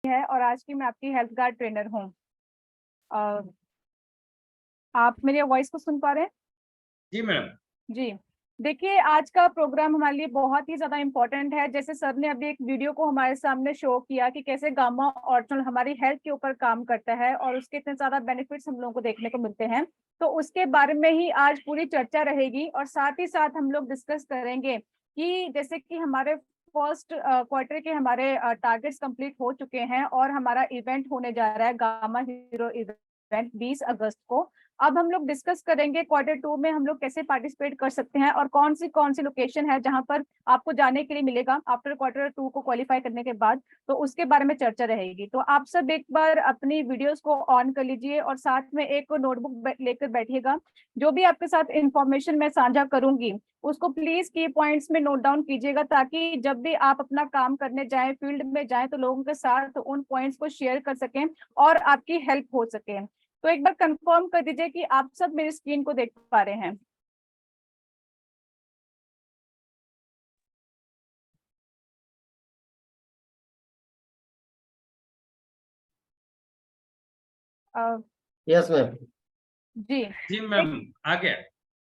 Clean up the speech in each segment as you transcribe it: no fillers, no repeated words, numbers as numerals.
है और आज की मैं आपकी हेल्थ गार्ड ट्रेनर हूँ। आप मेरी वॉइस को सुन पा रहे हैं? जी मैडम। जी, देखिए आज का प्रोग्राम हमारे लिए बहुत ही ज़्यादा इम्पोर्टेंट है। जैसे सर ने अभी एक वीडियो को हमारे सामने शो किया कि कैसे गामा ऑर्जिनल हमारी हेल्थ के ऊपर काम करता है और उसके इतने ज़्यादा बेनिफिट्स हम लोगों को देखने को मिलते हैं। तो उसके बारे में ही आज पूरी चर्चा रहेगी और साथ ही साथ हम लोग डिस्कस करेंगे कि जैसे कि हमारे फर्स्ट क्वार्टर के हमारे टारगेट्स कंप्लीट हो चुके हैं और हमारा इवेंट होने जा रहा है गामा हीरो इवेंट 20 अगस्त को। अब हम लोग डिस्कस करेंगे क्वार्टर 2 में हम लोग कैसे पार्टिसिपेट कर सकते हैं और कौन सी लोकेशन है जहां पर आपको जाने के लिए मिलेगा आफ्टर क्वार्टर 2 को क्वालिफाई करने के बाद। तो उसके बारे में चर्चा रहेगी। तो आप सब एक बार अपनी वीडियोस को ऑन कर लीजिए और साथ में एक नोटबुक लेकर बैठिएगा। जो भी आपके साथ इंफॉर्मेशन मैं साझा करूंगी उसको प्लीज की पॉइंट्स में नोट डाउन कीजिएगा, ताकि जब भी आप अपना काम करने जाएं, फील्ड में जाएं, तो लोगों के साथ उन पॉइंट्स को शेयर कर सकें और आपकी हेल्प हो सके। तो एक बार कंफर्म कर दीजिए कि आप सब मेरी स्क्रीन को देख पा रहे हैं। Yes ma'am. जी जी मैम, आ गया।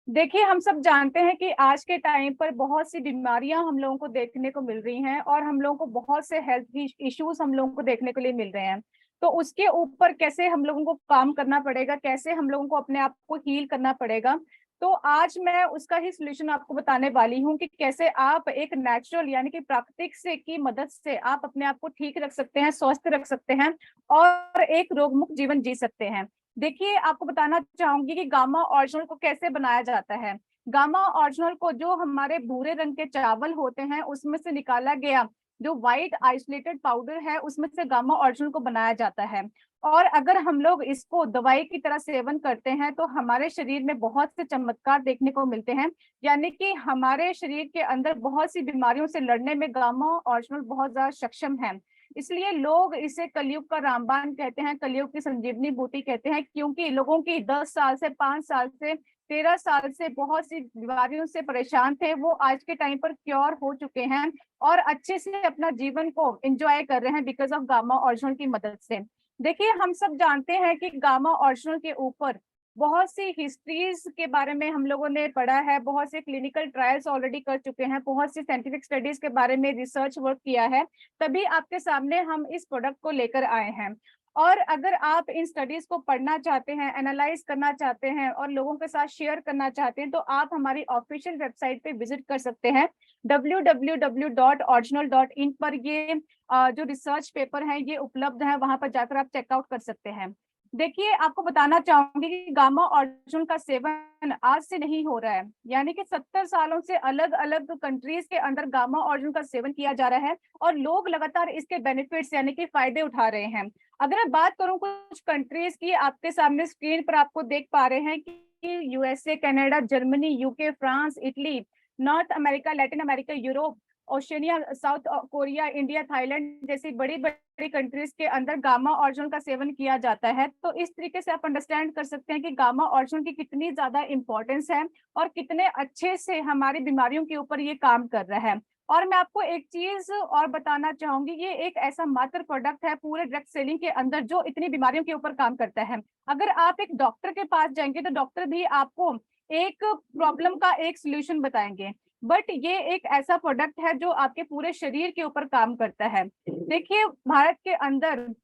देखिए, हम सब जानते हैं कि आज के टाइम पर बहुत सी बीमारियां हम लोगों को देखने को मिल रही हैं और हम लोगों को बहुत से हेल्थ इश्यूज हम लोगों को देखने के लिए मिल रहे हैं। तो उसके ऊपर कैसे हम लोगों को काम करना पड़ेगा, कैसे हम लोगों को अपने आप को हील करना पड़ेगा। तो आज मैं उसका ही सोल्यूशन आपको बताने वाली हूँ कि कैसे आप एक नेचुरल यानी कि प्राकृतिक से की मदद से आप अपने आप को ठीक रख सकते हैं, स्वस्थ रख सकते हैं और एक रोगमुक्त जीवन जी सकते हैं। देखिए, आपको बताना चाहूंगी कि गामा ऑरिजिनल को कैसे बनाया जाता है। गामा ऑरिजिनल को जो हमारे भूरे रंग के चावल होते हैं उसमें से निकाला गया जो व्हाइट आइसोलेटेड पाउडर है उसमें से गामा ऑरिजिनल को बनाया जाता है। और अगर हम लोग इसको दवाई की तरह सेवन करते हैं तो हमारे शरीर में बहुत से चमत्कार देखने को मिलते हैं। यानी कि हमारे शरीर के अंदर बहुत सी बीमारियों से लड़ने में गामा ऑरिजिनल बहुत ज्यादा सक्षम है। इसलिए लोग इसे कलयुग का रामबाण कहते हैं, कलयुग की संजीवनी बूटी कहते हैं, क्योंकि लोगों की 10 साल से 5 साल से 13 साल से बहुत सी बीमारियों से परेशान थे, वो आज के टाइम पर क्योर हो चुके हैं और अच्छे से अपना जीवन को एंजॉय कर रहे हैं बिकॉज ऑफ गामा ऑरिजिनल की मदद से। देखिए, हम सब जानते हैं कि गामा ऑरिजिनल के ऊपर बहुत सी हिस्ट्रीज के बारे में हम लोगों ने पढ़ा है, बहुत से क्लिनिकल ट्रायल्स ऑलरेडी कर चुके हैं, बहुत सी साइंटिफिक स्टडीज के बारे में रिसर्च वर्क किया है, तभी आपके सामने हम इस प्रोडक्ट को लेकर आए हैं। और अगर आप इन स्टडीज को पढ़ना चाहते हैं, एनालाइज करना चाहते हैं और लोगों के साथ शेयर करना चाहते हैं तो आप हमारी ऑफिशियल वेबसाइट पे विजिट कर सकते हैं www.original.in पर। ये जो रिसर्च पेपर है ये उपलब्ध है, वहां पर जाकर आप चेकआउट कर सकते हैं। देखिए, आपको बताना चाहूंगी कि गामा ऑरिजिनल का सेवन आज से नहीं हो रहा है, यानी कि 70 सालों से अलग अलग कंट्रीज के अंदर गामा ऑरिजिनल का सेवन किया जा रहा है और लोग लगातार इसके बेनिफिट्स यानी कि फायदे उठा रहे हैं। अगर मैं बात करूं कुछ कंट्रीज की, आपके सामने स्क्रीन पर आपको देख पा रहे हैं कि USA, Canada, Germany, UK, France, Italy, north America, Latin America, Europe, Oceania, south Korea, India, Thailand जैसी बड़ी बड़ी कंट्रीज के अंदर गामा ऑरिजिनल का सेवन किया जाता है। तो इस तरीके से आप अंडरस्टैंड कर सकते हैं कि गामा ऑरिजिनल की कितनी ज्यादा इंपॉर्टेंस है और कितने अच्छे से हमारी बीमारियों के ऊपर ये काम कर रहा है। और मैं आपको एक चीज और बताना चाहूंगी, ये एक ऐसा मात्र प्रोडक्ट है पूरे ड्रग सेलिंग के अंदर जो इतनी बीमारियों के ऊपर काम करता है। अगर आप एक डॉक्टर के पास जाएंगे तो डॉक्टर भी आपको एक प्रॉब्लम का एक सोल्यूशन बताएंगे, बट ये एक ऐसा प्रोडक्ट है जो आपके पूरे शरीर के ऊपर काम करता है। देखिए, भारत के अंदर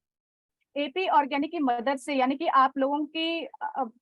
एपी ऑर्गेनिक की मदद से यानी कि आप लोगों की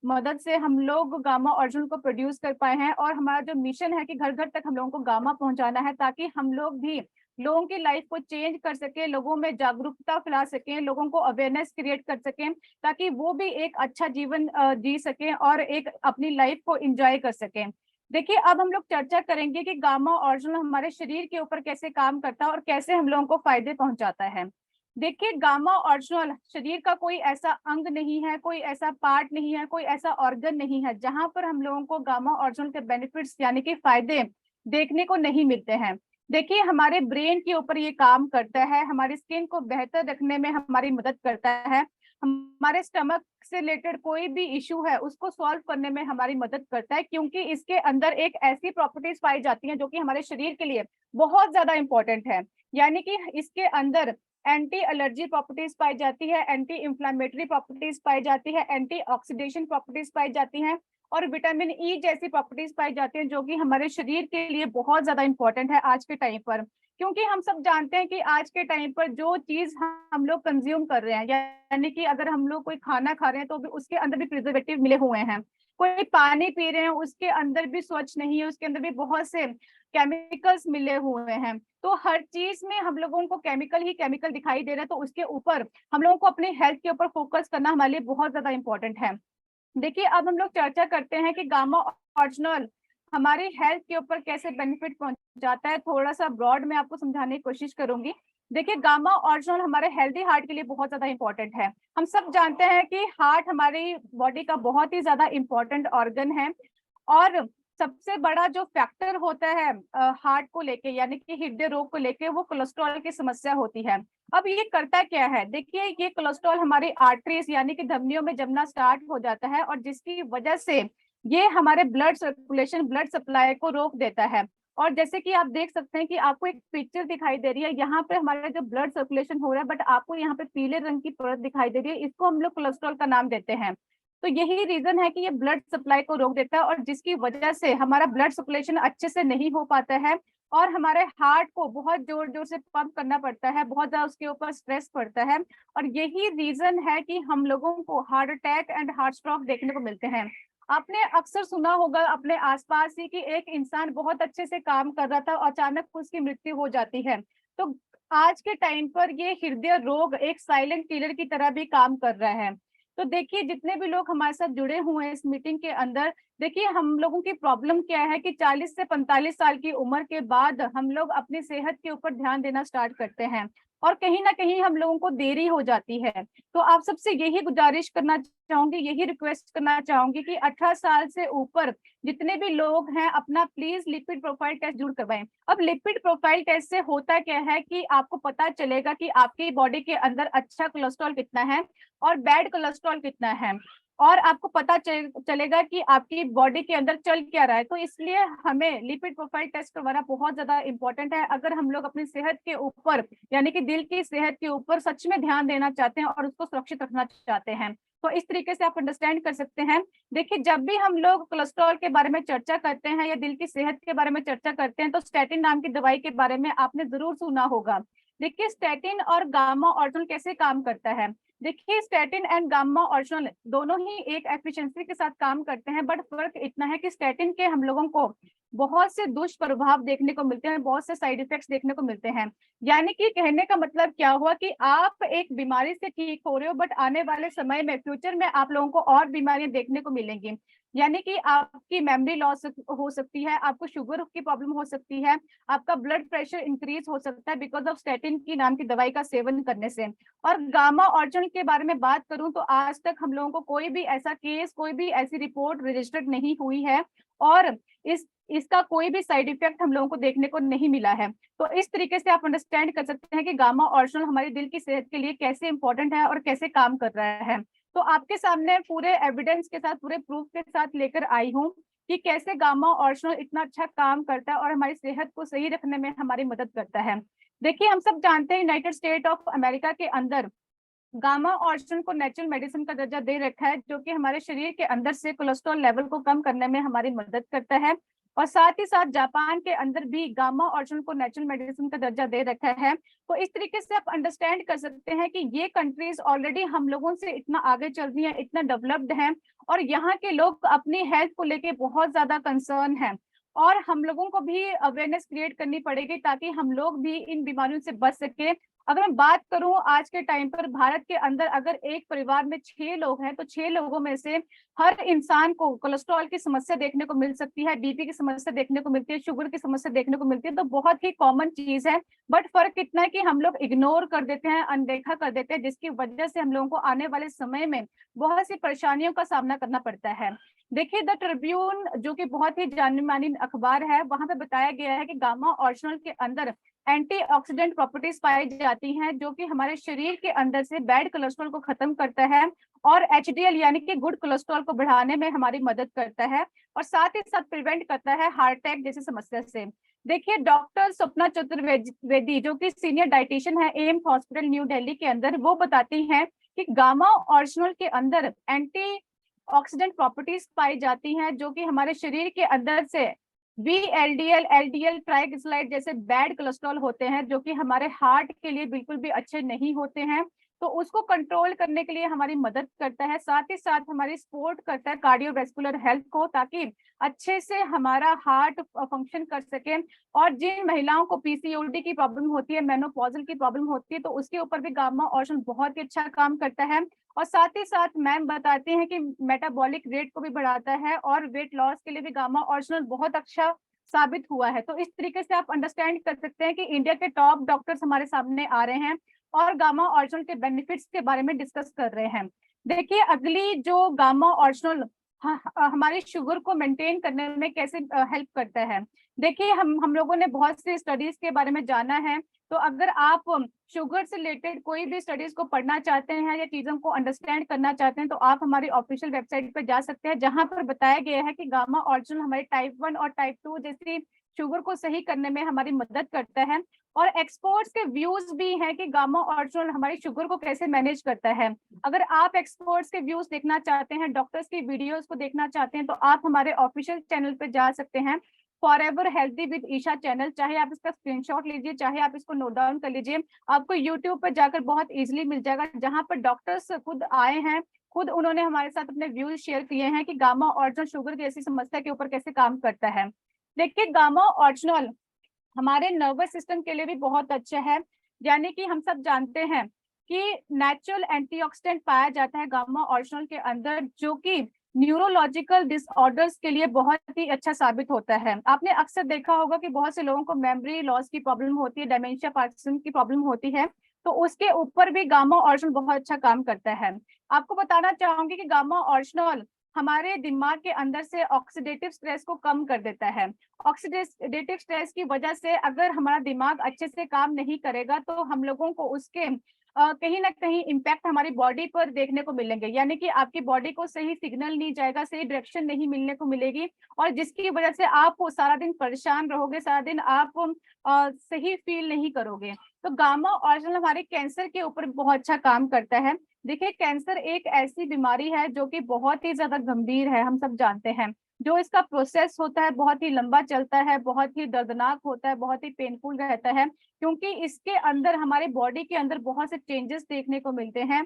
मदद से हम लोग गामा ऑरिजिनल को प्रोड्यूस कर पाए हैं और हमारा जो मिशन है कि घर घर तक हम लोगों को गामा पहुंचाना है, ताकि हम लोग भी लोगों की लाइफ को चेंज कर सके, लोगों में जागरूकता फैला सकें, लोगों को अवेयरनेस क्रिएट कर सकें, ताकि वो भी एक अच्छा जीवन जी सकें और एक अपनी लाइफ को एंजॉय कर सकें। देखिए, अब हम लोग चर्चा करेंगे कि गामा ऑरिजिनल हमारे शरीर के ऊपर कैसे काम करता है और कैसे हम लोगों को फायदे पहुंचाता है। देखिए, गामा ऑरिजिनल शरीर का कोई ऐसा अंग नहीं है, कोई ऐसा पार्ट नहीं है, कोई ऐसा ऑर्गन नहीं है जहां पर हम लोगों को गामा ऑरिजिनल के बेनिफिट्स यानी कि फायदे देखने को नहीं मिलते हैं। देखिए, हमारे ब्रेन के ऊपर ये काम करता है, हमारी स्किन को बेहतर रखने में हमारी मदद करता है, हमारे स्टमक से रिलेटेड कोई भी इशू है उसको सॉल्व करने में हमारी मदद करता है, क्योंकि इसके अंदर एक ऐसी प्रॉपर्टीज पाई जाती हैं जो कि हमारे शरीर के लिए बहुत ज्यादा इंपॉर्टेंट है। यानी कि इसके अंदर एंटी एलर्जी प्रॉपर्टीज पाई जाती है, एंटी इंफ्लेमेटरी प्रॉपर्टीज पाई जाती है, एंटी ऑक्सीडेशन प्रॉपर्टीज पाई जाती हैं, और विटामिन ई जैसी प्रॉपर्टीज पाई जाती हैं, जो कि हमारे शरीर के लिए बहुत ज्यादा इंपॉर्टेंट है आज के टाइम पर। क्योंकि हम सब जानते हैं कि आज के टाइम पर जो चीज हम लोग कंज्यूम कर रहे हैं, यानी कि अगर हम लोग कोई खाना खा रहे हैं तो भी उसके अंदर भी प्रिजर्वेटिव मिले हुए हैं, कोई पानी पी रहे हैं उसके अंदर भी स्वच्छ नहीं है, उसके अंदर भी बहुत से केमिकल्स मिले हुए हैं। तो हर चीज में हम लोगों को केमिकल ही केमिकल दिखाई दे रहा है, तो उसके ऊपर हम लोगों को अपनी हेल्थ के ऊपर फोकस करना हमारे लिए बहुत ज्यादा इंपॉर्टेंट है। देखिए अब हम लोग चर्चा करते हैं कि गामा ऑरिजिनल हमारी हेल्थ के ऊपर कैसे बेनिफिट पहुंचाता है। थोड़ा सा ब्रॉड में आपको समझाने की कोशिश करूंगी। देखिए गामा ऑरिजिनल हमारे हेल्दी हार्ट के लिए बहुत ज्यादा इंपॉर्टेंट है। हम सब जानते हैं कि हार्ट हमारी बॉडी का बहुत ही ज्यादा इंपॉर्टेंट ऑर्गन है, और सबसे बड़ा जो फैक्टर होता है हार्ट को लेके, यानी कि हृदय रोग को लेके, वो कोलेस्ट्रॉल की समस्या होती है। अब ये करता क्या है, देखिए ये कोलेस्ट्रॉल हमारी आर्टरीज यानी कि धमनियों में जमना स्टार्ट हो जाता है, और जिसकी वजह से ये हमारे ब्लड सर्कुलेशन, ब्लड सप्लाई को रोक देता है। और जैसे कि आप देख सकते हैं कि आपको एक पिक्चर दिखाई दे रही है, यहाँ पे हमारा जो ब्लड सर्कुलेशन हो रहा है, बट आपको यहाँ पे पीले रंग की परत दिखाई दे रही है, इसको हम लोग कोलेस्ट्रॉल का नाम देते हैं। तो यही रीजन है कि ये ब्लड सप्लाई को रोक देता है, और जिसकी वजह से हमारा ब्लड सर्कुलेशन अच्छे से नहीं हो पाता है, और हमारे हार्ट को बहुत जोर जोर से पंप करना पड़ता है, बहुत ज्यादा उसके ऊपर स्ट्रेस पड़ता है, और यही रीजन है कि हम लोगों को heart attack and heart stroke देखने को मिलते हैं। आपने अक्सर सुना होगा अपने आसपास ही कि एक इंसान बहुत अच्छे से काम कर रहा था और अचानक उसकी मृत्यु हो जाती है। तो आज के टाइम पर ये हृदय रोग एक साइलेंट किलर की तरह भी काम कर रहा है। तो देखिए जितने भी लोग हमारे साथ जुड़े हुए हैं इस मीटिंग के अंदर, देखिए हम लोगों की प्रॉब्लम क्या है कि 40 से 45 साल की उम्र के बाद हम लोग अपनी सेहत के ऊपर ध्यान देना स्टार्ट करते हैं, और कहीं ना कहीं हम लोगों को देरी हो जाती है। तो आप सबसे यही गुजारिश करना चाहूंगी, यही रिक्वेस्ट करना चाहूंगी कि 18 साल से ऊपर जितने भी लोग हैं अपना प्लीज लिपिड प्रोफाइल टेस्ट जरूर करवाएं। अब लिपिड प्रोफाइल टेस्ट से होता क्या है कि आपको पता चलेगा कि आपकी बॉडी के अंदर अच्छा कोलेस्ट्रॉल कितना है और बैड कोलेस्ट्रॉल कितना है, और आपको पता चलेगा कि आपकी बॉडी के अंदर चल क्या रहा है। तो इसलिए हमें लिपिड प्रोफाइल टेस्ट करवाना बहुत ज्यादा इंपॉर्टेंट है, अगर हम लोग अपनी सेहत के ऊपर यानी कि दिल की सेहत के ऊपर सच में ध्यान देना चाहते हैं और उसको सुरक्षित रखना चाहते हैं। तो इस तरीके से आप अंडरस्टैंड कर सकते हैं। देखिए जब भी हम लोग कोलेस्ट्रॉल के बारे में चर्चा करते हैं या दिल की सेहत के बारे में चर्चा करते हैं, तो स्टैटिन नाम की दवाई के बारे में आपने जरूर सुना होगा। देखिए स्टैटिन और गामा ऑरिजिनल कैसे काम करता है। देखिए स्टैटिन एंड गामा ऑरिजिनल दोनों ही एक एफिशिएंसी के साथ काम करते हैं, बट फर्क इतना है कि स्टैटिन के हम लोगों को बहुत से दुष्प्रभाव देखने को मिलते हैं, बहुत से साइड इफेक्ट्स देखने को मिलते हैं। यानी कि कहने का मतलब क्या हुआ कि आप एक बीमारी से ठीक हो रहे हो, बट आने वाले समय में फ्यूचर में आप लोगों को और बीमारियां देखने को मिलेंगी। यानी कि आपकी मेमोरी लॉस हो सकती है, आपको शुगर की प्रॉब्लम हो सकती है, आपका ब्लड प्रेशर इंक्रीज हो सकता है बिकॉज ऑफ स्टैटिन की नाम की दवाई का सेवन करने से। और गामा ऑरिजिनल के बारे में बात करूं तो आज तक हम लोगों को कोई भी ऐसा केस, कोई भी ऐसी रिपोर्ट रजिस्टर्ड नहीं हुई है, और इसका कोई भी साइड इफेक्ट हम लोगों को देखने को नहीं मिला है। तो इस तरीके से आप अंडरस्टैंड कर सकते हैं कि गामा ऑरिजिनल हमारे दिल की सेहत के लिए कैसे इंपॉर्टेंट है और कैसे काम कर रहा है। तो आपके सामने पूरे एविडेंस के साथ, पूरे प्रूफ के साथ लेकर आई हूँ कि कैसे गामा ऑरिजिनल इतना अच्छा काम करता है और हमारी सेहत को सही रखने में हमारी मदद करता है। देखिए हम सब जानते हैं यूनाइटेड स्टेट ऑफ अमेरिका के अंदर गामा ऑरिजिनल को नेचुरल मेडिसिन का दर्जा दे रखा है, जो कि हमारे शरीर के अंदर से कोलेस्ट्रॉल लेवल को कम करने में हमारी मदद करता है। और साथ ही साथ जापान के अंदर भी गामा ऑरिजिनल को नेचुरल मेडिसिन का दर्जा दे रखा है। तो इस तरीके से आप अंडरस्टैंड कर सकते हैं कि ये कंट्रीज ऑलरेडी हम लोगों से इतना आगे चल रही हैं, इतना डेवलप्ड हैं, और यहाँ के लोग अपनी हेल्थ को लेके बहुत ज्यादा कंसर्न है। और हम लोगों को भी अवेयरनेस क्रिएट करनी पड़ेगी ताकि हम लोग भी इन बीमारियों से बच सके। अगर मैं बात करूं आज के टाइम पर भारत के अंदर अगर एक परिवार में 6 लोग हैं, तो 6 लोगों में से हर इंसान को कोलेस्ट्रॉल की समस्या देखने को मिल सकती है, बीपी की समस्या देखने को मिलती है, शुगर की समस्या देखने को मिलती है। तो बहुत ही कॉमन चीज है, बट फर्क इतना है कि हम लोग इग्नोर कर देते हैं, अनदेखा कर देते हैं, जिसकी वजह से हम लोगों को आने वाले समय में बहुत सी परेशानियों का सामना करना पड़ता है। देखिए द ट्रिब्यून जो कि बहुत ही जानी मानी अखबार है, वहां पे बताया गया है कि गामा ऑरिजिनल के अंदर एंटीऑक्सीडेंट प्रॉपर्टीज पाई जाती हैं, जो कि हमारे शरीर के अंदर से बैड कोलेस्ट्रॉल को खत्म करता है और एचडीएल यानी कि गुड कोलेस्ट्रॉल को बढ़ाने में हमारी मदद करता है, और साथ ही साथ प्रिवेंट करता है हार्ट अटैक जैसी समस्या से। देखिए डॉक्टर स्वप्ना चतुर्वेदी जो कि सीनियर डाइटिशियन है एम्स हॉस्पिटल न्यू दिल्ली के अंदर, वो बताती हैं कि गामा ऑरिजिनल के अंदर एंटी ऑक्सीडेंट प्रॉपर्टीज पाई जाती हैं जो कि हमारे शरीर के अंदर से VLDL, LDL, ट्राइग्लिसराइड जैसे बैड कोलेस्ट्रॉल होते हैं जो कि हमारे हार्ट के लिए बिल्कुल भी अच्छे नहीं होते हैं, तो उसको कंट्रोल करने के लिए हमारी मदद करता है। साथ ही साथ हमारी सपोर्ट करता है कार्डियोवैस्कुलर हेल्थ को, ताकि अच्छे से हमारा हार्ट फंक्शन कर सके। और जिन महिलाओं को PCOD की प्रॉब्लम होती है, मेनोपॉजल की प्रॉब्लम होती है, तो उसके ऊपर भी गामा ऑरिजिनल बहुत ही अच्छा काम करता है। और साथ ही साथ मैम बताते हैं कि मेटाबॉलिक रेट को भी बढ़ाता है और वेट लॉस के लिए भी गामा ऑरिजिनल बहुत अच्छा साबित हुआ है। तो इस तरीके से आप अंडरस्टैंड कर सकते हैं कि इंडिया के टॉप डॉक्टर्स हमारे सामने आ रहे हैं और गामा ऑरिजिनल के बेनिफिट्स के बारे में डिस्कस कर रहे हैं। देखिए अगली जो गामा ऑरिजिनल हमारी शुगर को मेंटेन करने में कैसे हेल्प करता है। देखिए हम लोगों ने बहुत सी स्टडीज के बारे में जाना है, तो अगर आप शुगर से रिलेटेड कोई भी स्टडीज को पढ़ना चाहते हैं या चीजों को अंडरस्टैंड करना चाहते हैं, तो आप हमारी ऑफिशियल वेबसाइट पर जा सकते हैं, जहां पर बताया गया है कि गामा ऑरिजिनल हमारे टाइप 1 और टाइप 2 जैसी शुगर को सही करने में हमारी मदद करता है। और एक्सपर्ट्स के व्यूज भी हैं कि गामा ऑरिजिनल हमारी शुगर को कैसे मैनेज करता है। अगर आप एक्सपर्ट्स के व्यूज देखना चाहते हैं, डॉक्टर्स की वीडियोस को देखना चाहते हैं, तो आप हमारे ऑफिशियल चैनल पे जा सकते हैं, forever healthy with Isha channel. चाहे आप इसका स्क्रीनशॉट लीजिए, चाहे आप इसको नोट डाउन कर लीजिए, आपको यूट्यूब पर जाकर बहुत इजीली मिल जाएगा, जहां पर डॉक्टर्स खुद आए हैं, खुद उन्होंने हमारे साथ अपने व्यूज शेयर किए हैं कि गामा ऑरिजिनल शुगर जैसी समस्या के ऊपर कैसे काम करता है। देखिए गामा ऑरिजिनल हमारे नर्वस सिस्टम के लिए भी बहुत अच्छा है, यानी कि हम सब जानते हैं कि नेचुरल एंटीऑक्सीडेंट पाया जाता है गामा ऑरिजिनल के अंदर, जो कि न्यूरोलॉजिकल डिसऑर्डर्स के लिए बहुत ही अच्छा साबित होता है। आपने अक्सर देखा होगा कि बहुत से लोगों को मेमोरी लॉस की प्रॉब्लम होती है, डिमेंशिया पार्किंसन की प्रॉब्लम होती है, तो उसके ऊपर भी गामा ऑरिजिनल बहुत अच्छा काम करता है। आपको बताना चाहूंगी कि गामा ऑरिजिनल हमारे दिमाग के अंदर से ऑक्सीडेटिव स्ट्रेस को कम कर देता है। ऑक्सीडेटिव स्ट्रेस की वजह से अगर हमारा दिमाग अच्छे से काम नहीं करेगा, तो हम लोगों को उसके कहीं ना कहीं इम्पैक्ट हमारी बॉडी पर देखने को मिलेंगे, यानी कि आपकी बॉडी को सही सिग्नल नहीं जाएगा, सही डायरेक्शन नहीं मिलने को मिलेगी, और जिसकी वजह से आप सारा दिन परेशान रहोगे, सारा दिन आप सही फील नहीं करोगे। तो गामा ऑरिजिनल हमारे कैंसर के ऊपर बहुत अच्छा काम करता है। देखिए कैंसर एक ऐसी बीमारी है जो कि बहुत ही ज्यादा गंभीर है, हम सब जानते हैं। जो इसका प्रोसेस होता है बहुत ही लंबा चलता है, बहुत ही दर्दनाक होता है, बहुत ही पेनफुल रहता है, क्योंकि इसके अंदर हमारे बॉडी के अंदर बहुत से चेंजेस देखने को मिलते हैं।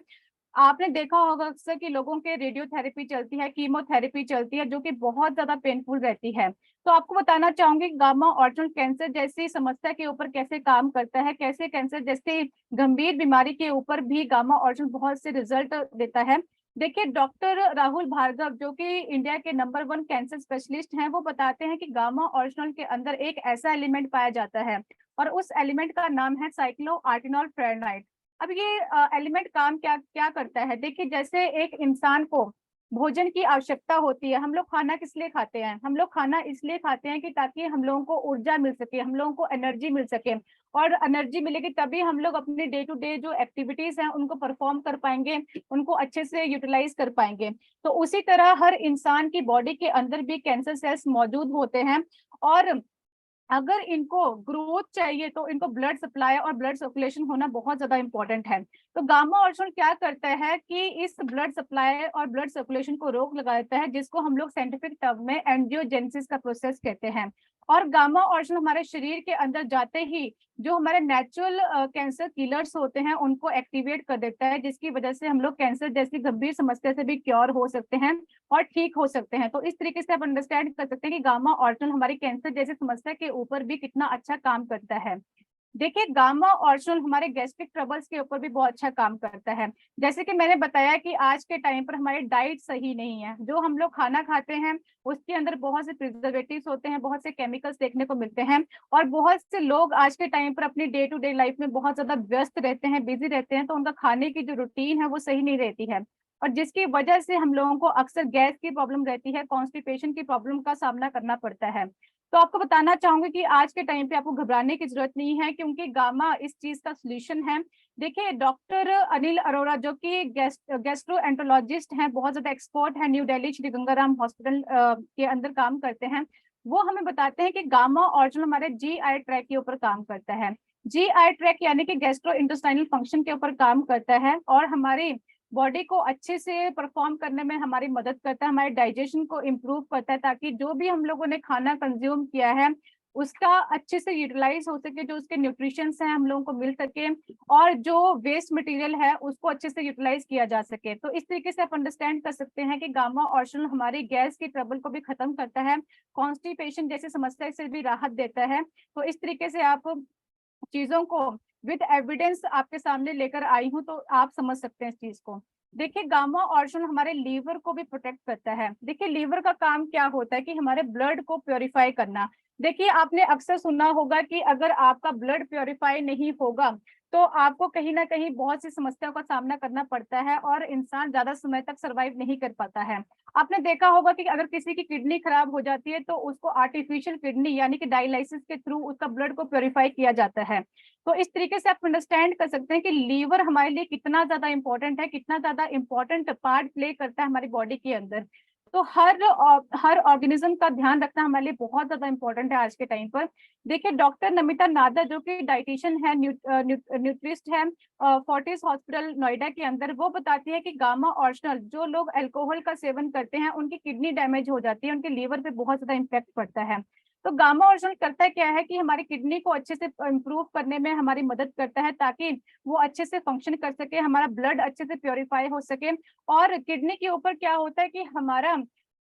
आपने देखा होगा अक्सर कि लोगों के रेडियोथेरेपी चलती है, कीमोथेरेपी चलती है, जो कि बहुत ज्यादा पेनफुल रहती है। तो आपको बताना चाहूंगी गामा ऑरिजिनल कैंसर जैसी समस्या के ऊपर कैसे काम करता है, कैसे कैंसर जैसी गंभीर बीमारी के ऊपर भी गामा ऑरिजिनल बहुत से रिजल्ट देता है। देखिए डॉक्टर राहुल भार्गव जो कि इंडिया के नंबर 1 कैंसर स्पेशलिस्ट हैं, वो बताते हैं कि गामा ऑरिजिनल के अंदर एक ऐसा एलिमेंट पाया जाता है, और उस एलिमेंट का नाम है साइक्लोआर्टिनॉल फ्लोराइड। अब ये एलिमेंट काम क्या क्या करता है। देखिए जैसे एक इंसान को भोजन की आवश्यकता होती है, हम लोग खाना किस लिए खाते हैं, हम लोग खाना इसलिए खाते हैं कि ताकि हम लोगों को ऊर्जा मिल सके, हम लोगों को एनर्जी मिल सके, और एनर्जी मिलेगी तभी हम लोग अपने डे टू डे जो एक्टिविटीज हैं उनको परफॉर्म कर पाएंगे, उनको अच्छे से यूटिलाइज कर पाएंगे। तो उसी तरह हर इंसान की बॉडी के अंदर भी कैंसर सेल्स मौजूद होते हैं, और अगर इनको ग्रोथ चाहिए तो इनको ब्लड सप्लाई और ब्लड सर्कुलेशन होना बहुत ज्यादा इंपॉर्टेंट है। तो गामा ऑरिजिनल क्या करता है कि इस ब्लड सप्लाई और ब्लड सर्कुलेशन को रोक लगा देता है, जिसको हम लोग साइंटिफिक टर्म में एंजियोजेनेसिस का प्रोसेस कहते हैं। और गामा ऑरिजिनल हमारे शरीर के अंदर जाते ही जो हमारे नेचुरल कैंसर किलर्स होते हैं उनको एक्टिवेट कर देता है, जिसकी वजह से हम लोग कैंसर जैसी गंभीर समस्या से भी क्योर हो सकते हैं और ठीक हो सकते हैं। तो इस तरीके से आप अंडरस्टैंड कर सकते हैं कि गामा ऑरिजिनल हमारी कैंसर जैसी समस्या के ऊपर भी कितना अच्छा काम करता है। देखिए गामा ऑरिजिनल हमारे गैस्ट्रिक ट्रबल्स के ऊपर भी बहुत अच्छा काम करता है। जैसे कि मैंने बताया कि आज के टाइम पर हमारी डाइट सही नहीं है, जो हम लोग खाना खाते हैं उसके अंदर बहुत से प्रिजर्वेटिव्स होते हैं, बहुत से केमिकल्स देखने को मिलते हैं, और बहुत से लोग आज के टाइम पर अपनी डे टू डे लाइफ में बहुत ज्यादा व्यस्त रहते हैं, बिजी रहते हैं, तो उनका खाने की जो रूटीन है वो सही नहीं रहती है, और जिसकी वजह से हम लोगों को अक्सर गैस की प्रॉब्लम रहती है, कॉन्स्टिपेशन की प्रॉब्लम का सामना करना पड़ता है। तो आपको बताना चाहूंगी कि आज के टाइम पे आपको घबराने की जरूरत नहीं है, क्योंकि गामा इस चीज का सोल्यूशन है। देखिए डॉक्टर अनिल अरोड़ा जो कि गैस्ट्रोएंटरोलॉजिस्ट हैं, बहुत ज्यादा एक्सपर्ट है, न्यू दिल्ली श्री गंगाराम हॉस्पिटल के अंदर काम करते हैं, वो हमें बताते हैं कि गामा ऑर्गन हमारे GI ट्रैक के ऊपर काम करता है। GI ट्रैक यानी कि गैस्ट्रो इंटेस्टाइनल फंक्शन के ऊपर काम करता है और हमारी बॉडी को अच्छे से परफॉर्म करने में हमारी मदद करता है, हमारे डाइजेशन को इम्प्रूव करता है, ताकि जो भी हम लोगों ने खाना कंज्यूम किया है उसका अच्छे से यूटिलाइज हो सके, जो उसके न्यूट्रिशंस हैं हम लोगों को मिल सके, और जो वेस्ट मटेरियल है उसको अच्छे से यूटिलाइज किया जा सके। तो इस तरीके से आप अंडरस्टैंड कर सकते हैं कि गामा ऑर्गन हमारी गैस की ट्रबल को भी खत्म करता है, कॉन्स्टिपेशन जैसी समस्या से भी राहत देता है। तो इस तरीके से आप चीजों को विद एविडेंस आपके सामने लेकर आई हूं, तो आप समझ सकते हैं इस चीज को। देखिए गामा ऑर्गन हमारे लीवर को भी प्रोटेक्ट करता है। देखिए लीवर का काम क्या होता है कि हमारे ब्लड को प्योरीफाई करना। देखिए आपने अक्सर सुना होगा कि अगर आपका ब्लड प्योरीफाई नहीं होगा तो आपको कहीं ना कहीं बहुत सी समस्याओं का सामना करना पड़ता है और इंसान ज्यादा समय तक सरवाइव नहीं कर पाता है। आपने देखा होगा कि अगर किसी की किडनी खराब हो जाती है तो उसको आर्टिफिशियल किडनी यानी कि डायलिसिस के थ्रू उसका ब्लड को प्योरीफाई किया जाता है। तो इस तरीके से आप अंडरस्टैंड कर सकते हैं कि लीवर हमारे लिए कितना ज्यादा इंपॉर्टेंट है, कितना ज्यादा इंपॉर्टेंट पार्ट प्ले करता है हमारी बॉडी के अंदर। तो हर ऑर्गेनिज्म का ध्यान रखना हमारे लिए बहुत ज्यादा इंपॉर्टेंट है आज के टाइम पर। देखिए डॉक्टर नमिता नादर जो कि डाइटिशियन है, न्यूट्रिस्ट है, फोर्टिस हॉस्पिटल नोएडा के अंदर, वो बताती है कि गामा ऑर्गन जो लोग अल्कोहल का सेवन करते हैं उनकी किडनी डैमेज हो जाती है, उनके लीवर पे बहुत ज्यादा इम्पैक्ट पड़ता है। तो गामा ऑर्गन करता क्या है कि हमारी किडनी को अच्छे से इम्प्रूव करने में हमारी मदद करता है, ताकि वो अच्छे से फंक्शन कर सके, हमारा ब्लड अच्छे से प्योरीफाई हो सके। और किडनी के ऊपर क्या होता है कि हमारा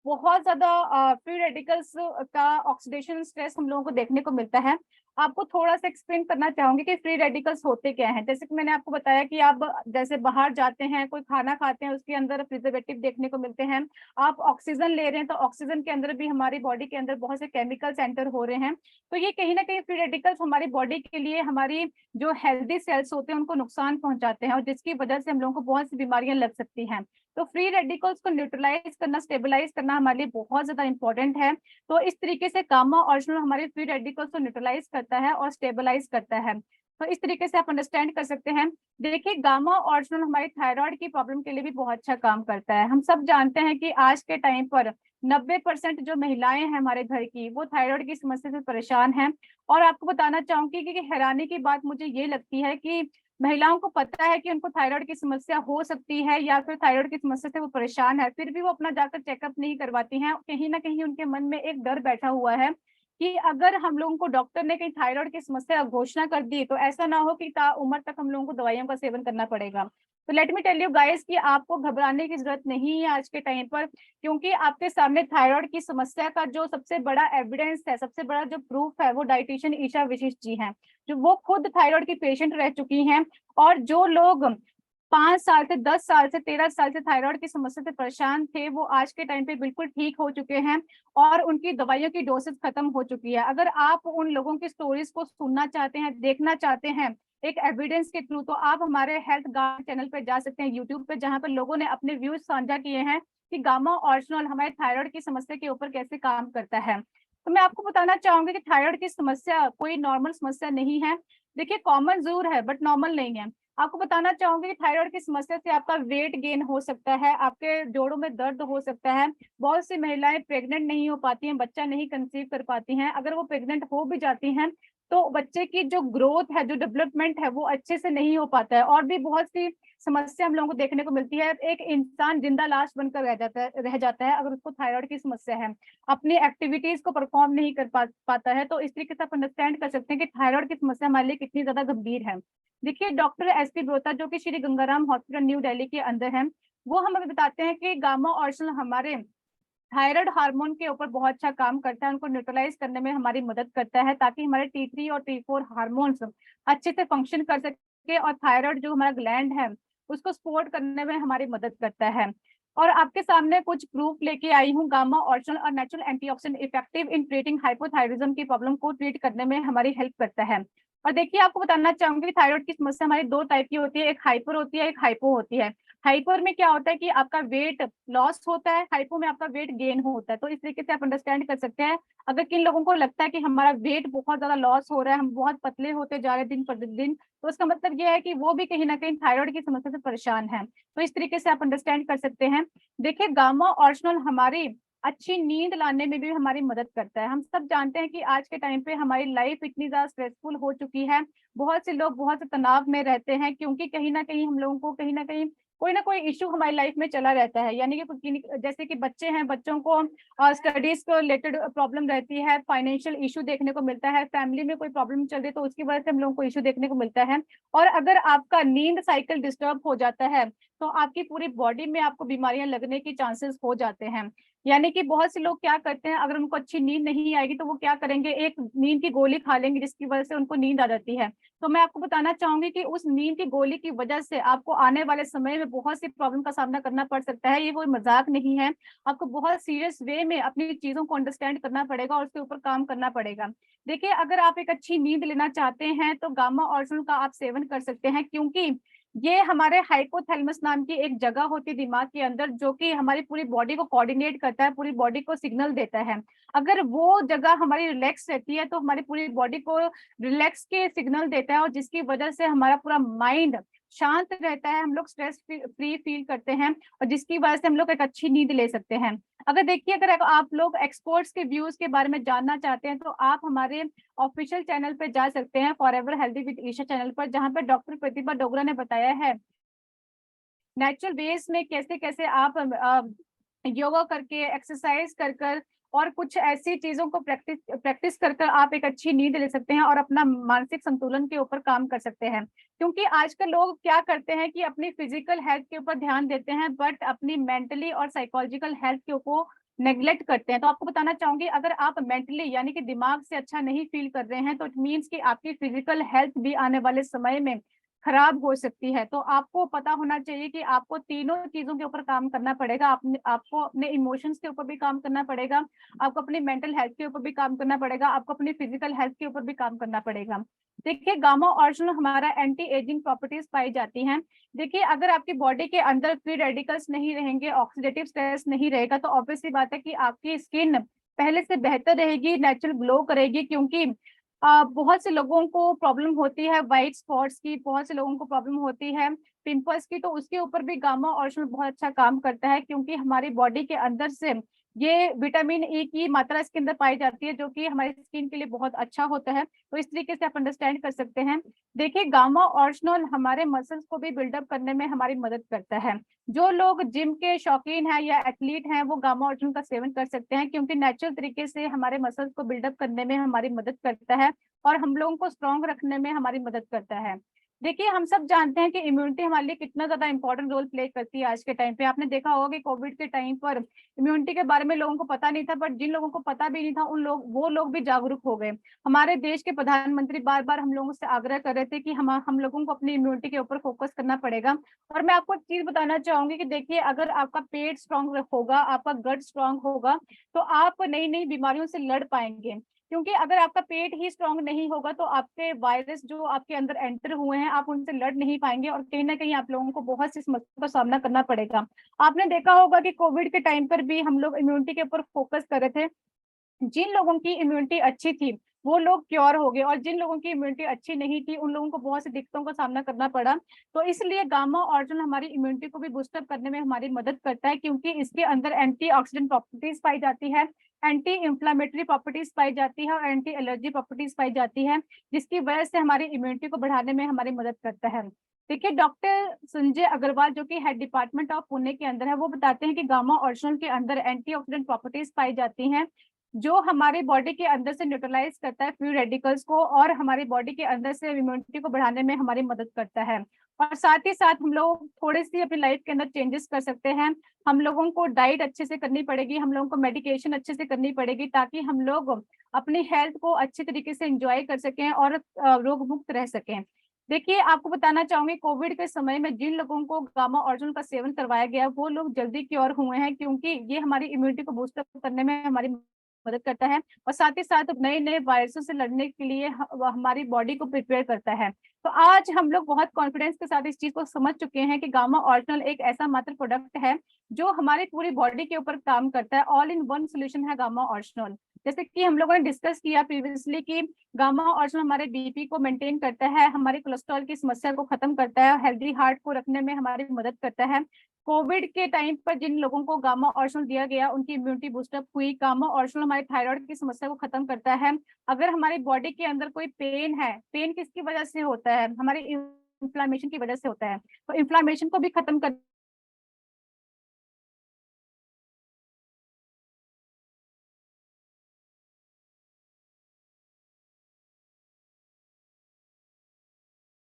बहुत ज्यादा फ्री रेडिकल्स का ऑक्सीडेशन स्ट्रेस हम लोगों को देखने को मिलता है। आपको थोड़ा सा एक्सप्लेन करना चाहूंगी कि फ्री रेडिकल्स होते क्या हैं। जैसे कि मैंने आपको बताया कि आप जैसे बाहर जाते हैं, कोई खाना खाते हैं, उसके अंदर प्रिजर्वेटिव देखने को मिलते हैं। आप ऑक्सीजन ले रहे हैं तो ऑक्सीजन के अंदर भी हमारी बॉडी के अंदर बहुत से केमिकल्स एंटर हो रहे हैं। तो ये कहीं ना कहीं फ्री रेडिकल्स हमारी बॉडी के लिए, हमारी जो हेल्दी सेल्स होते हैं उनको नुकसान पहुंचाते हैं, और जिसकी वजह से हम लोगों को बहुत सी बीमारियां लग सकती हैं। तो फ्री रेडिकल्स को न्यूट्रलाइज करना, स्टेबलाइज करना हमारे लिए बहुत ज्यादा इंपॉर्टेंट है। तो इस तरीके से गामा ऑर्गन हमारे फ्री रेडिकल्स को न्यूट्रलाइज करता है और स्टेबलाइज करता है। तो इस तरीके से आप अंडरस्टैंड कर सकते हैं। देखिए गामा ऑर्गन हमारी थायराइड की प्रॉब्लम के लिए भी बहुत अच्छा काम करता है। हम सब जानते हैं कि आज के टाइम पर 90% जो महिलाएं हैं हमारे घर की, वो थायराइड की समस्या से परेशान हैं। और आपको बताना चाहूंगी कि हैरानी की बात मुझे ये लगती है कि महिलाओं को पता है कि उनको थायराइड की समस्या हो सकती है या फिर थायराइड की समस्या से वो परेशान है, फिर भी वो अपना जाकर चेकअप नहीं करवाती हैं। कहीं ना कहीं उनके मन में एक डर बैठा हुआ है कि अगर हम लोगों को डॉक्टर ने कहीं थायराइड की समस्या घोषणा कर दी तो ऐसा ना हो कि उम्र तक हम लोगों को दवाइयों का सेवन करना पड़ेगा। तो let me tell you guys कि आपको घबराने की जरूरत नहीं है आज के टाइम पर, क्योंकि आपके सामने थायराइड की समस्या का जो सबसे बड़ा एविडेंस है, सबसे बड़ा जो प्रूफ है, वो डाइटिशियन ईशा विशिष्ट जी हैं, जो वो खुद थायराइड की पेशेंट रह चुकी हैं। और जो लोग 5 साल से 10 साल से 13 साल से थायराइड की समस्या से परेशान थे, वो आज के टाइम पे बिल्कुल ठीक हो चुके हैं और उनकी दवाइयों की डोसेज खत्म हो चुकी है। अगर आप उन लोगों की स्टोरीज को सुनना चाहते हैं, देखना चाहते हैं एक एविडेंस के थ्रू, तो आप हमारे हेल्थ गार्ड चैनल पे जा सकते हैं यूट्यूब पे, जहां पर लोगों ने अपने व्यूज साझा किए हैं कि गामा ऑर्गन हमारे थायराइड की समस्या के ऊपर कैसे काम करता है। तो मैं आपको बताना चाहूंगी कि थायराइड की समस्या कोई नॉर्मल समस्या नहीं है। देखिए कॉमन जरूर है बट नॉर्मल नहीं है। आपको बताना चाहूंगी कि थायराइड की समस्या से आपका वेट गेन हो सकता है, आपके जोड़ों में दर्द हो सकता है। बहुत सी महिलाएं प्रेग्नेंट नहीं हो पाती हैं, बच्चा नहीं कंसीव कर पाती हैं। अगर वो प्रेग्नेंट हो भी जाती हैं तो बच्चे की जो ग्रोथ है, जो डेवलपमेंट है, वो अच्छे से नहीं हो पाता है। और भी बहुत सी समस्या हम लोगों को देखने को मिलती है। एक इंसान जिंदा लाश बनकर रह जाता है अगर उसको थायराइड की समस्या है, अपनी एक्टिविटीज को परफॉर्म नहीं कर पाता है। तो इस तरीके से आप अंडरस्टैंड कर सकते हैं कि थायराइड की समस्या हमारे लिए कितनी ज्यादा गंभीर है। देखिए डॉक्टर एसपी ब्रोता जो कि श्री गंगाराम हॉस्पिटल न्यू दिल्ली के अंदर है, वो हमें बताते हैं कि गामा ऑर्गन हमारे थायराइड हार्मोन के ऊपर बहुत अच्छा काम करता है, उनको न्यूट्रलाइज करने में हमारी मदद करता है, ताकि हमारे T3 और T4 हार्मोन्स अच्छे से फंक्शन कर सके और थायराइड जो हमारा ग्लैंड है उसको सपोर्ट करने में हमारी मदद करता है। और आपके सामने कुछ प्रूफ लेके आई हूँ। गामा ऑर्गन और natural antioxidant effective in treating hypothyroidism की प्रॉब्लम को ट्रीट करने में हमारी हेल्प करता है। और देखिए आपको बताना चाहूंगी कि थायराइड की समस्या हमारी 2 टाइप की होती है, एक हाइपर होती है, एक हाइपो होती है। हाइपर में क्या होता है कि आपका वेट लॉस होता है, हाइपो में आपका वेट गेन होता है। तो इस तरीके से आप अंडरस्टैंड कर सकते हैं। अगर किन लोगों को लगता है कि हमारा वेट बहुत ज्यादा लॉस हो रहा है, हम बहुत पतले होते जा रहे हैं दिन प्रतिदिन, तो उसका मतलब ये है कि वो भी कहीं ना कहीं थायराइड की समस्या से परेशान है। तो इस तरीके से आप अंडरस्टैंड कर सकते हैं। देखिए गामा ऑर्गन हमारी अच्छी नींद लाने में भी हमारी मदद करता है। हम सब जानते हैं कि आज के टाइम पे हमारी लाइफ इतनी ज्यादा स्ट्रेसफुल हो चुकी है, बहुत से लोग बहुत से तनाव में रहते हैं, क्योंकि कहीं ना कहीं हम लोगों को कहीं ना कहीं कोई ना कोई इशू हमारी लाइफ में चला रहता है। यानी कि जैसे कि बच्चे हैं, बच्चों को स्टडीज को रिलेटेड प्रॉब्लम रहती है, फाइनेंशियल इशू देखने को मिलता है, फैमिली में कोई प्रॉब्लम चल रही है तो उसकी वजह से हम लोगों को इशू देखने को मिलता है। और अगर आपका नींद साइकिल डिस्टर्ब हो जाता है तो आपकी पूरी बॉडी में आपको बीमारियां लगने की चांसेस हो जाते हैं। यानी कि बहुत से लोग क्या करते हैं, अगर उनको अच्छी नींद नहीं आएगी तो वो क्या करेंगे, एक नींद की गोली खा लेंगे जिसकी वजह से उनको नींद आ जाती है। तो मैं आपको बताना चाहूंगी कि उस नींद की गोली की वजह से आपको आने वाले समय में बहुत सी प्रॉब्लम का सामना करना पड़ सकता है। ये कोई मजाक नहीं है, आपको बहुत सीरियस वे में अपनी चीजों को अंडरस्टैंड करना पड़ेगा और उसके ऊपर काम करना पड़ेगा। देखिए, अगर आप एक अच्छी नींद लेना चाहते हैं तो गामा ऑर्जिनल का आप सेवन कर सकते हैं, क्योंकि ये हमारे हाइपोथैलेमस नाम की एक जगह होती है दिमाग के अंदर, जो कि हमारी पूरी बॉडी को कोऑर्डिनेट करता है, पूरी बॉडी को सिग्नल देता है। अगर वो जगह हमारी रिलैक्स रहती है तो हमारी पूरी बॉडी को रिलैक्स के सिग्नल देता है, और जिसकी वजह से हमारा पूरा माइंड शांत रहता है, हम लोग स्ट्रेस फ्री फील करते हैं, और जिसकी वजह से हम लोग एक अच्छी नींद ले सकते हैं। अगर देखिए, अगर आप लोग एक्सपर्ट्स के व्यूज के बारे में जानना चाहते हैं तो आप हमारे ऑफिशियल चैनल पे जा सकते हैं, forever healthy with Isha channel पर, जहां पर डॉक्टर प्रतिभा डोगरा ने बताया है नेचुरल वेज में कैसे कैसे आप योगा करके, एक्सरसाइज कर कर और कुछ ऐसी चीजों को प्रैक्टिस कर कर आप एक अच्छी नींद ले सकते हैं और अपना मानसिक संतुलन के ऊपर काम कर सकते हैं। क्योंकि आजकल लोग क्या करते हैं कि अपनी फिजिकल हेल्थ के ऊपर ध्यान देते हैं, बट अपनी मेंटली और साइकोलॉजिकल हेल्थ के ऊपर नेग्लेक्ट करते हैं। तो आपको बताना चाहूंगी, अगर आप मेंटली यानी कि दिमाग से अच्छा नहीं फील कर रहे हैं तो इट मीन्स कि आपकी फिजिकल हेल्थ भी आने वाले समय में खराब हो सकती है। तो आपको पता होना चाहिए कि आपको तीनों चीजों के ऊपर काम करना पड़ेगा। आपको अपने इमोशंस के ऊपर भी काम करना पड़ेगा, आपको अपनी मेंटल हेल्थ के ऊपर भी काम करना पड़ेगा, आपको अपनी फिजिकल हेल्थ के ऊपर भी काम करना पड़ेगा। देखिए, गामा ऑर्जिनल हमारा एंटी एजिंग प्रॉपर्टीज पाई जाती हैं। देखिए, अगर आपकी बॉडी के अंदर फ्री रेडिकल्स नहीं रहेंगे, ऑक्सीडेटिव स्ट्रेस नहीं रहेगा, तो ऑब्वियसली बात है कि आपकी स्किन पहले से बेहतर रहेगी, नेचुरल ग्लो करेगी। क्योंकि बहुत से लोगों को प्रॉब्लम होती है वाइट स्पॉट्स की, बहुत से लोगों को प्रॉब्लम होती है पिंपल्स की, तो उसके ऊपर भी गामा ऑर्जिनल बहुत अच्छा काम करता है, क्योंकि हमारी बॉडी के अंदर से ये विटामिन ई की मात्रा इसके अंदर पाई जाती है, जो कि हमारी स्किन के लिए बहुत अच्छा होता है। तो इस तरीके से आप अंडरस्टैंड कर सकते हैं। देखिए, गामा ऑर्जिनल हमारे मसल्स को भी बिल्डअप करने में हमारी मदद करता है। जो लोग जिम के शौकीन हैं या एथलीट हैं वो गामा ऑर्जिनल का सेवन कर सकते हैं, क्योंकि नेचुरल तरीके से हमारे मसल्स को बिल्डअप करने में हमारी मदद करता है और हम लोगों को स्ट्रॉन्ग रखने में हमारी मदद करता है। देखिए, हम सब जानते हैं कि इम्यूनिटी हमारे लिए कितना ज्यादा इंपॉर्टेंट रोल प्ले करती है आज के टाइम पे। आपने देखा होगा कि कोविड के टाइम पर इम्यूनिटी के बारे में लोगों को पता नहीं था, बट जिन लोगों को पता भी नहीं था वो लोग भी जागरूक हो गए। हमारे देश के प्रधानमंत्री बार बार हम लोगों से आग्रह कर रहे थे कि हम लोगों को अपनी इम्यूनिटी के ऊपर फोकस करना पड़ेगा। और मैं आपको एक चीज बताना चाहूंगी कि देखिए, अगर आपका पेट स्ट्रांग होगा, आपका गट स्ट्रांग होगा, तो आप नई नई बीमारियों से लड़ पाएंगे। क्योंकि अगर आपका पेट ही स्ट्रांग नहीं होगा तो आपके वायरस जो आपके अंदर एंटर हुए हैं आप उनसे लड़ नहीं पाएंगे, और कहीं ना कहीं आप लोगों को बहुत सी समस्याओं का सामना करना पड़ेगा। आपने देखा होगा कि कोविड के टाइम पर भी हम लोग इम्यूनिटी के ऊपर फोकस कर रहे थे। जिन लोगों की इम्यूनिटी अच्छी थी वो लोग क्योर हो गए, और जिन लोगों की इम्यूनिटी अच्छी नहीं थी उन लोगों को बहुत सी दिक्कतों का सामना करना पड़ा। तो इसलिए गामा ऑर्जिनल हमारी इम्यूनिटी को भी बूस्टअप करने में हमारी मदद करता है, क्योंकि इसके अंदर एंटीऑक्सीडेंट प्रॉपर्टीज पाई जाती है, एंटी इंफ्लेमेटरी प्रॉपर्टीज पाई जाती है और एंटी एलर्जी प्रॉपर्टीज पाई जाती है, जिसकी वजह से हमारी इम्यूनिटी को बढ़ाने में हमारी मदद करता है। देखिए, डॉक्टर संजय अग्रवाल जो कि हेड डिपार्टमेंट ऑफ पुणे के अंदर है, वो बताते हैं कि गामा ऑर्जिनल के अंदर एंटीऑक्सीडेंट प्रॉपर्टीज पाई जाती हैं, जो हमारी बॉडी के अंदर से न्यूट्रलाइज करता है फ्री रेडिकल्स को, और हमारी बॉडी के अंदर से इम्यूनिटी को बढ़ाने में हमारी मदद करता है। और साथ ही साथ हम लोग थोड़ी सी अपनी लाइफ के अंदर चेंजेस कर सकते हैं। हम लोगों को डाइट अच्छे से करनी पड़ेगी, हम लोगों को मेडिकेशन अच्छे से करनी पड़ेगी, ताकि हम लोग अपनी हेल्थ को अच्छे तरीके से एंजॉय कर सकें और रोग मुक्त रह सकें। देखिए, आपको बताना चाहूंगी, कोविड के समय में जिन लोगों को गामा ऑर्जिनल का सेवन करवाया गया वो लोग जल्दी क्योर हुए हैं, क्योंकि ये हमारी इम्यूनिटी को बूस्टअप करने में हमारी मदद करता है, और साथ ही साथ नए नए वायरसों से लड़ने के लिए हमारी बॉडी को प्रिपेयर करता है। तो आज हम लोग बहुत कॉन्फिडेंस के साथ इस चीज को समझ चुके हैं कि गामा ऑर्जिनल एक ऐसा मात्र प्रोडक्ट है जो हमारी पूरी बॉडी के ऊपर काम करता है। ऑल इन वन सोल्यूशन है गामा ऑर्जिनल। जैसे कि हम लोगों ने डिस्कस किया प्रीवियसली कि गामा ऑर्जिनल हमारे बीपी को मेंटेन करता है, हमारे कोलेस्ट्रॉल की समस्या को खत्म करता है, हेल्दी हार्ट को रखने में हमारी मदद करता है, कोविड के टाइम पर जिन लोगों को गामा ऑर्जिनल दिया गया उनकी इम्यूनिटी बूस्टअप हुई। गामा ऑर्जिनल हमारे थायराइड की समस्या को खत्म करता है। अगर हमारी बॉडी के अंदर कोई पेन है, पेन किसकी वजह से होता है? हमारे इन्फ्लामेशन की वजह से होता है, तो इन्फ्लामेशन को भी खत्म कर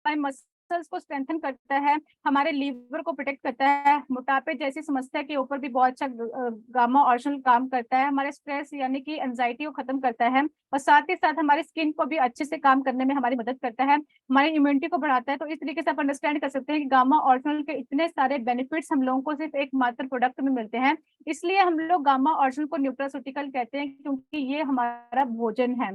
मसल्स को स्ट्रेंथन करता है, हमारे लीवर को प्रोटेक्ट करता है। मोटापे जैसी समस्या के ऊपर भी बहुत अच्छा गामा ऑर्जिनल काम करता है। हमारे स्ट्रेस यानी कि एंजाइटी को खत्म करता है, और साथ ही साथ हमारी स्किन को भी अच्छे से काम करने में हमारी मदद करता है, हमारी इम्यूनिटी को बढ़ाता है। तो इस तरीके से आप अंडरस्टैंड कर सकते हैं कि गामा ऑर्जिनल के इतने सारे बेनिफिट्स हम लोगों को सिर्फ एक मात्र प्रोडक्ट में मिलते हैं। इसलिए हम लोग गामा ऑर्जिनल को न्यूट्रास्यूटिकल कहते हैं, क्योंकि ये हमारा भोजन है।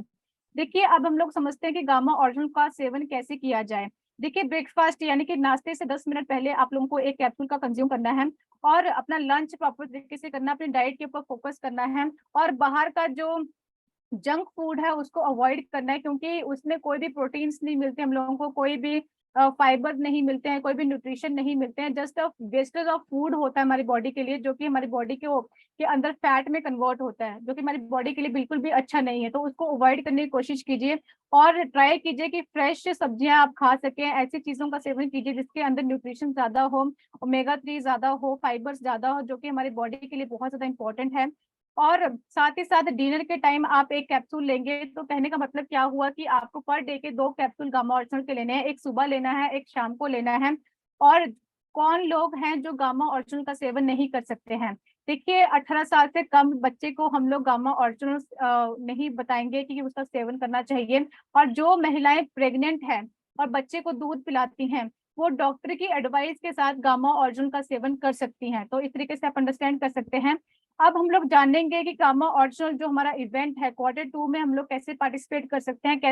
देखिए, अब हम लोग समझते हैं कि गामा ऑर्जिनल का सेवन कैसे किया जाए। देखिए, ब्रेकफास्ट यानी कि नाश्ते से 10 मिनट पहले आप लोगों को एक कैप्सूल का कंज्यूम करना है, और अपना लंच प्रॉपर तरीके से करना, अपनी डाइट के ऊपर फोकस करना है, और बाहर का जो जंक फूड है उसको अवॉइड करना है, क्योंकि उसमें कोई भी प्रोटीन्स नहीं मिलते हम लोगों को, कोई भी फाइबर नहीं मिलते हैं, कोई भी न्यूट्रिशन नहीं मिलते हैं। जस्ट वेस्टेज ऑफ फूड होता है हमारी बॉडी के लिए, जो कि हमारी बॉडी के अंदर फैट में कन्वर्ट होता है, जो कि हमारी बॉडी के लिए बिल्कुल भी अच्छा नहीं है। तो उसको अवॉइड करने की कोशिश कीजिए, और ट्राई कीजिए कि फ्रेश सब्जियां आप खा सकें, ऐसी चीजों का सेवन कीजिए जिसके अंदर न्यूट्रिशन ज्यादा हो, ओमेगा 3 ज्यादा हो, फाइबर्स ज्यादा हो, जो कि हमारी बॉडी के लिए बहुत ज्यादा इंपॉर्टेंट है। और साथ ही साथ डिनर के टाइम आप एक कैप्सूल लेंगे, तो कहने का मतलब क्या हुआ कि आपको पर डे के 2 कैप्सूल गामा ऑर्जिनल के लेने हैं, एक सुबह लेना है, एक शाम को लेना है। और कौन लोग हैं जो गामा ऑर्जिनल का सेवन नहीं कर सकते हैं? देखिए, 18 साल से कम बच्चे को हम लोग गामा ऑर्जिनल नहीं बताएंगे कि उसका सेवन करना चाहिए। और जो महिलाएं प्रेग्नेंट हैं और बच्चे को दूध पिलाती हैं, वो डॉक्टर की एडवाइस के साथ गामा ऑर्जिनल का सेवन कर सकती हैं। तो इस तरीके से आप अंडरस्टैंड कर सकते हैं। अब हम लोग जानेंगे कि गामा ऑर्जिनल जो हमारा इवेंट है Q2 में, हम लोग कैसे पार्टिसिपेट कर सकते हैं, कैसे